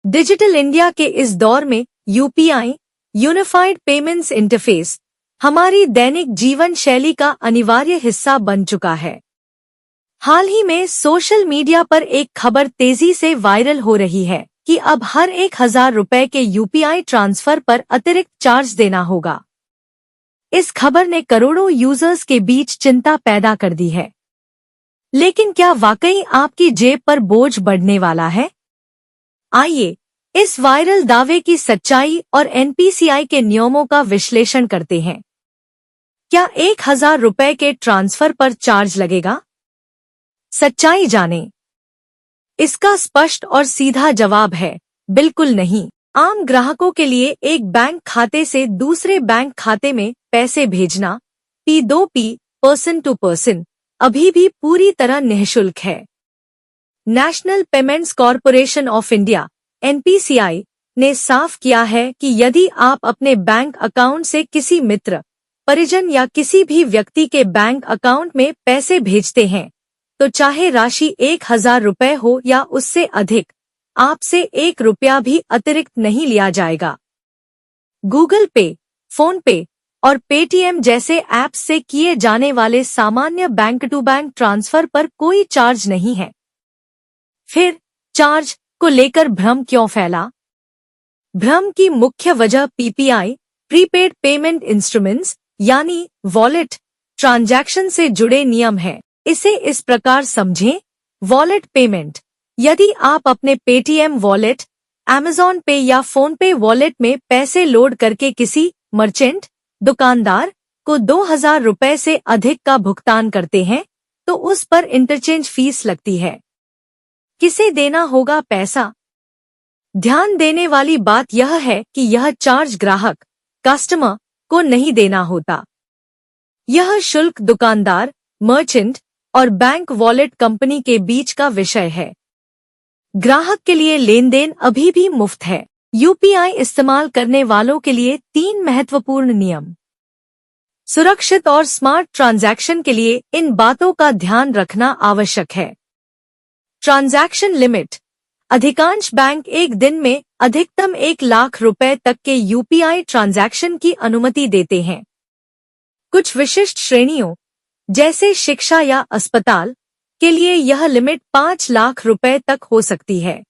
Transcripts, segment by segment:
Digital India के इस दौर में यूपीआई यूनिफाइड पेमेंट्स इंटरफेस हमारी दैनिक जीवन शैली का अनिवार्य हिस्सा बन चुका है। हाल ही में सोशल मीडिया पर एक खबर तेजी से वायरल हो रही है कि अब हर 1000 रुपए के यूपीआई ट्रांसफर पर अतिरिक्त चार्ज देना होगा। इस खबर ने करोड़ों यूजर्स के बीच चिंता पैदा कर दी है। लेकिन क्या वाकई आपकी जेब पर बोझ बढ़ने वाला है? आइए इस वायरल दावे की सच्चाई और एनपीसीआई के नियमों का विश्लेषण करते हैं। क्या 1000 रुपए के ट्रांसफर पर चार्ज लगेगा? सच्चाई जानें। इसका स्पष्ट और सीधा जवाब है बिल्कुल नहीं। आम ग्राहकों के लिए एक बैंक खाते से दूसरे बैंक खाते में पैसे भेजना P2P पर्सन टू पर्सन अभी भी पूरी तरह निःशुल्क है। National payments corporation of India (NPCI) ने साफ किया है कि यदि आप अपने बैंक अकाउंट से किसी मित्र, परिजन या किसी भी व्यक्ति के बैंक अकाउंट में पैसे भेजते हैं, तो चाहे राशि 1000 रुपए हो या उससे अधिक, आपसे 1 रुपया भी अतिरिक्त नहीं लिया जाएगा। गूगल पे, फोन पे और पेटीएम जैसे ऐप्स से किए जाने वाले सामान्य बैंक टू बैंक ट्रांसफर पर कोई चार्ज नहीं है। फिर चार्ज को लेकर भ्रम क्यों फैला? भ्रम की मुख्य वजह पीपीआई प्रीपेड पेमेंट इंस्ट्रूमेंट्स यानी वॉलेट ट्रांजैक्शन से जुड़े नियम है। इसे इस प्रकार समझें। वॉलेट पेमेंट: यदि आप अपने पेटीएम वॉलेट, अमेज़न पे या फोन पे वॉलेट में पैसे लोड करके किसी मर्चेंट, दुकानदार को 2000 रुपए से अधिक का भुगतान करते हैं, तो उस पर इंटरचेंज फीस लगती है। किसे देना होगा पैसा? ध्यान देने वाली बात यह है कि यह चार्ज ग्राहक, कस्टमर को नहीं देना होता। यह शुल्क दुकानदार, मर्चेंट और बैंक वॉलेट कंपनी के बीच का विषय है। ग्राहक के लिए लेनदेन अभी भी मुफ्त है। यूपीआई इस्तेमाल करने वालों के लिए 3 महत्वपूर्ण नियम। सुरक्षित और स्मार्ट ट्रांजैक्शन के लिए इन बातों का ध्यान रखना आवश्यक है। ट्रांजैक्शन लिमिट: अधिकांश बैंक एक दिन में अधिकतम 1 लाख रुपए तक के यूपीआई ट्रांजैक्शन की अनुमति देते हैं। कुछ विशिष्ट श्रेणियों जैसे शिक्षा या अस्पताल के लिए यह लिमिट 5 लाख रुपए तक हो सकती है।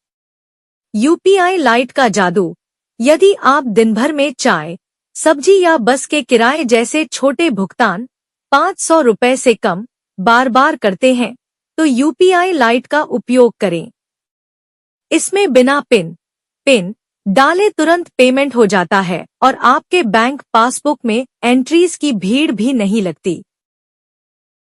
यूपीआई लाइट का जादू: यदि आप दिन भर में चाय, सब्जी या बस के किराए जैसे छोटे भुगतान 500 रुपए से कम बार बार करते हैं, तो यूपीआई लाइट का उपयोग करें। इसमें बिना पिन डाले तुरंत पेमेंट हो जाता है और आपके बैंक पासबुक में एंट्रीज की भीड़ भी नहीं लगती।